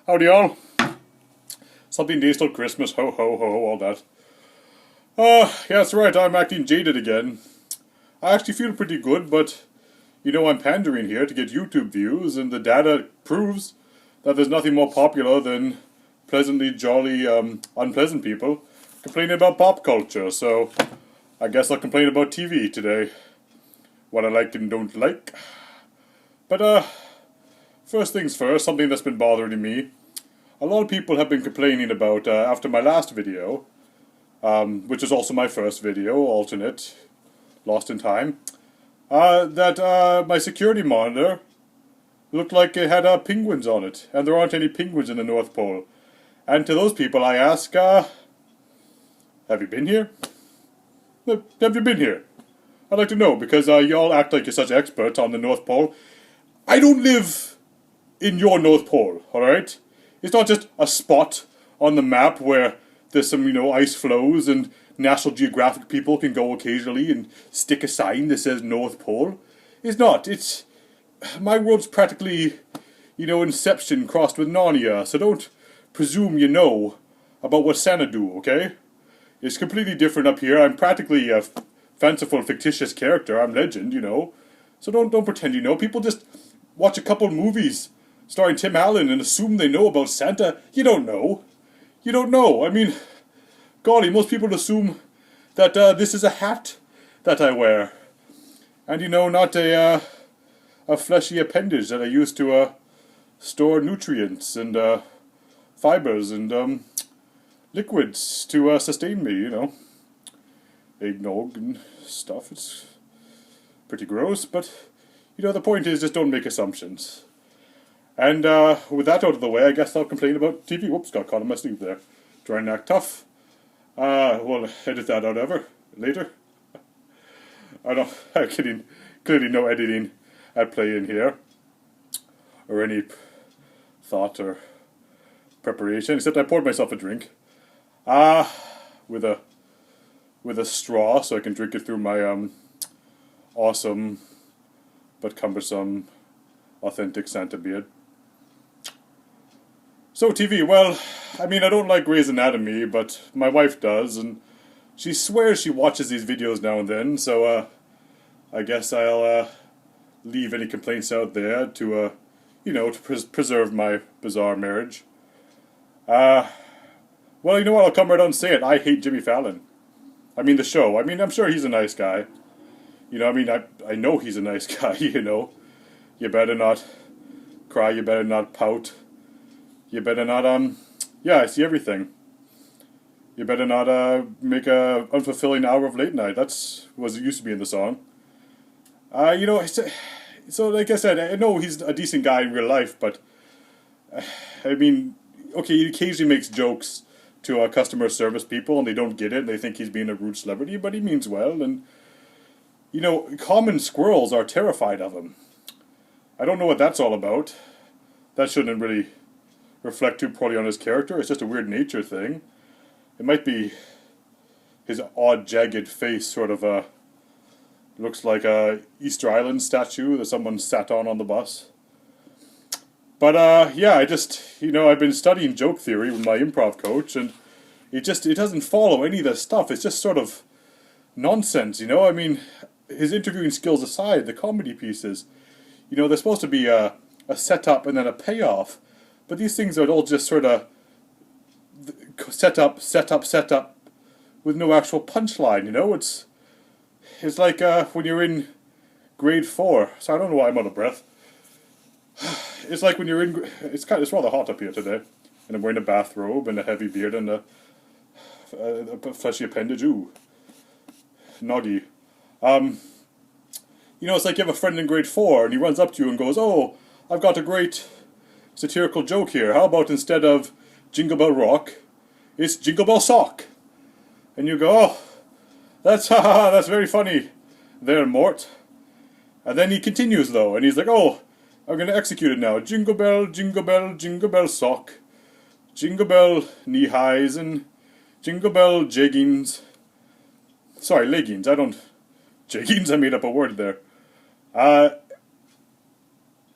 Howdy all. Something days till Christmas, ho ho ho, all that. Yeah, that's right, I'm acting jaded again. I actually feel pretty good, but I'm pandering here to get YouTube views, and the data proves that there's nothing more popular than pleasantly jolly, unpleasant people complaining about pop culture, so I guess I'll complain about TV today. What I like and don't like. But, first things first, something that's been bothering me. A lot of people have been complaining about, after my last video, which is also my first video, alternate, lost in time, that my security monitor looked like it had penguins on it, and there aren't any penguins in the North Pole. And to those people I ask, have you been here? Have you been here? I'd like to know, because y'all act like you're such experts on the North Pole. I don't live in your North Pole, alright? It's not just a spot on the map where there's some, ice flows and National Geographic people can go occasionally and stick a sign that says North Pole. It's not. It's... My world's practically, Inception crossed with Narnia, so don't presume you know about what Santa do, okay? It's completely different up here. I'm practically a fanciful, fictitious character. I'm legend, So don't pretend you know. People just watch a couple movies starring Tim Allen and assume they know about Santa. You don't know. You don't know. I mean, golly, most people assume that this is a hat that I wear. And, not a fleshy appendage that I use to store nutrients and fibers and liquids to sustain me, Eggnog and stuff. It's pretty gross, but, the point is just don't make assumptions. And with that out of the way, I guess I'll complain about TV. Whoops, got caught in my sleeve there. Trying to act tough. We'll edit that out later. I'm kidding. Clearly no editing at play in here. Or any thought or preparation, except I poured myself a drink. With a straw, so I can drink it through my awesome but cumbersome authentic Santa beard. So TV, well, I don't like Grey's Anatomy, but my wife does, and she swears she watches these videos now and then, so I guess I'll leave any complaints out there to, to preserve my bizarre marriage. Well, you know what, I'll come right out and say it. I hate Jimmy Fallon. The show. I'm sure he's a nice guy. I know he's a nice guy, You better not cry, you better not pout. You better not, I see everything. You better not, make a unfulfilling hour of late night. That's what it used to be in the song. So like I said, I know he's a decent guy in real life, but, okay, he occasionally makes jokes to customer service people, and they don't get it, and they think he's being a rude celebrity, but he means well, and, common squirrels are terrified of him. I don't know what that's all about. That shouldn't really reflect too poorly on his character. It's just a weird nature thing. It might be his odd, jagged face sort of looks like a Easter Island statue that someone sat on the bus. But, yeah, I've been studying joke theory with my improv coach, and it doesn't follow any of this stuff. It's just sort of nonsense, his interviewing skills aside, the comedy pieces, they're supposed to be a setup and then a payoff, but these things are all just sort of set up with no actual punchline, It's like when you're in grade 4, so I don't know why I'm out of breath. It's like when you're in, it's rather hot up here today, and I'm wearing a bathrobe and a heavy beard and a fleshy appendage, ooh, noggy. It's like you have a friend in grade 4, and he runs up to you and goes, "Oh, I've got a great satirical joke here. How about instead of Jingle Bell Rock, it's Jingle Bell Sock?" And you go, "Oh, that's very funny there, Mort." And then he continues, though, and he's like, "Oh, I'm going to execute it now. Jingle bell, jingle bell, jingle bell sock. Jingle bell knee-highs and jingle bell jeggings." Sorry, leggings. Jeggings, I made up a word there.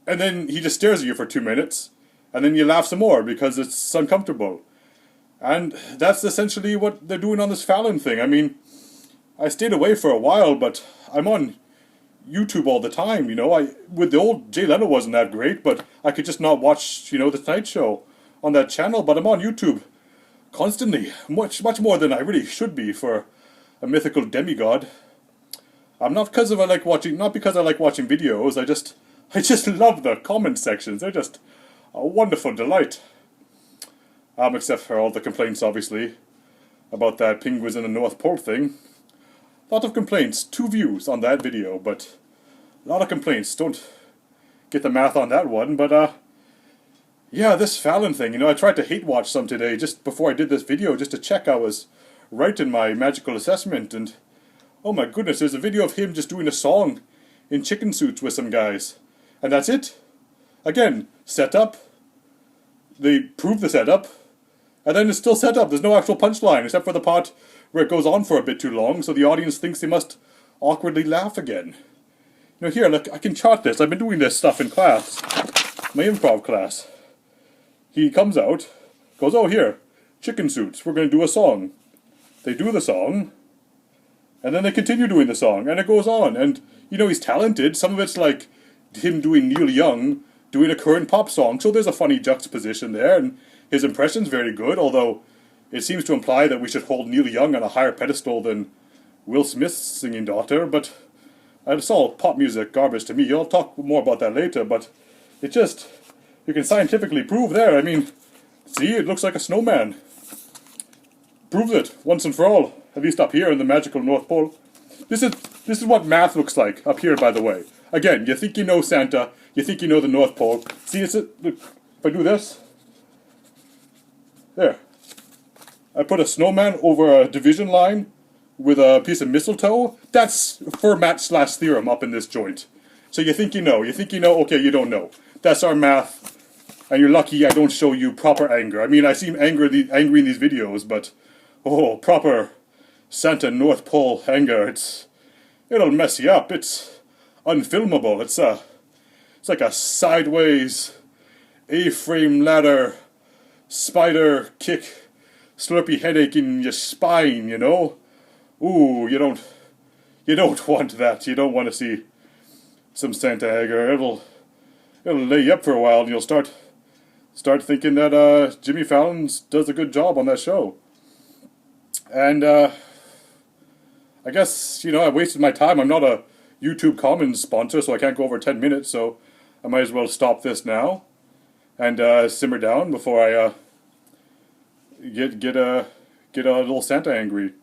And then he just stares at you for 2 minutes, and then you laugh some more because it's uncomfortable. And that's essentially what they're doing on this Fallon thing. I mean, I stayed away for a while, but I'm on YouTube all the time, you know. With the old Jay Leno wasn't that great, but I could just not watch, you know, the Tonight Show on that channel. But I'm on YouTube constantly, much more than I really should be for a mythical demigod. I'm not because I like watching videos. I just love the comment sections. They're just a wonderful delight. Except for all the complaints, obviously, about that penguins in the North Pole thing. A lot of complaints, 2 views on that video, but a lot of complaints. Don't get the math on that one, but yeah, this Fallon thing, you know, I tried to hate watch some today just before I did this video, just to check I was right in my magical assessment, and oh my goodness, there's a video of him just doing a song in chicken suits with some guys, and that's it. Again, setup. They prove the setup, and then it's still set up. There's no actual punchline, except for the part where it goes on for a bit too long, so the audience thinks they must awkwardly laugh again. You know, here, look, I can chart this. I've been doing this stuff in class, my improv class. He comes out, goes, oh, here, chicken suits, we're going to do a song. They do the song, and then they continue doing the song, and it goes on. And, you know, he's talented. Some of it's like him doing Neil Young, doing a current pop song, so there's a funny juxtaposition there, and his impression's very good, although it seems to imply that we should hold Neil Young on a higher pedestal than Will Smith's singing daughter, but it's all pop music garbage to me. I'll talk more about that later, but it just, you can scientifically prove there. I mean, see, it looks like a snowman. Proves it, once and for all, at least up here in the magical North Pole. This is what math looks like up here, by the way. Again, you think you know Santa, you think you know the North Pole. See, look, if I do this, there. I put a snowman over a division line with a piece of mistletoe. That's Fermat/theorem up in this joint. So you think you know, okay, you don't know. That's our math, and you're lucky I don't show you proper anger. I mean, I seem angry in these videos, but, oh, proper Santa North Pole anger, it'll mess you up. It's unfilmable. It's like a sideways A-frame ladder spider kick, slurpy headache in your spine, you know? Ooh, you don't want that. You don't want to see some Santa anger. It'll lay you up for a while, and you'll start thinking that Jimmy Fallon does a good job on that show. And I guess, you know, I wasted my time. I'm not a YouTube Commons sponsor, so I can't go over 10 minutes, so I might as well stop this now and simmer down before I get a little Santa angry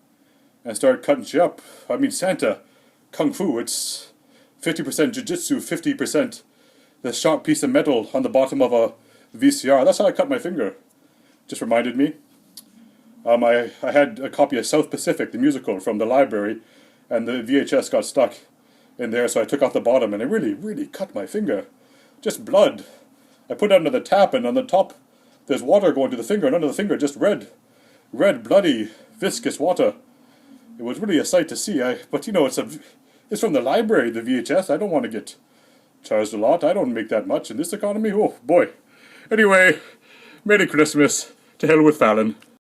and start cutting you up. I mean, Santa, Kung Fu, it's 50% Jiu-Jitsu, 50% the sharp piece of metal on the bottom of a VCR. That's how I cut my finger. Just reminded me. I had a copy of South Pacific, the musical, from the library, and the VHS got stuck in there, so I took off the bottom, and it really, really cut my finger. Just blood. I put it under the tap, and on the top, there's water going to the finger, and under the finger, just red, bloody, viscous water. It was really a sight to see. But you know, it's from the library, the VHS. I don't want to get charged a lot. I don't make that much in this economy. Oh boy. Anyway, Merry Christmas. To hell with Fallon.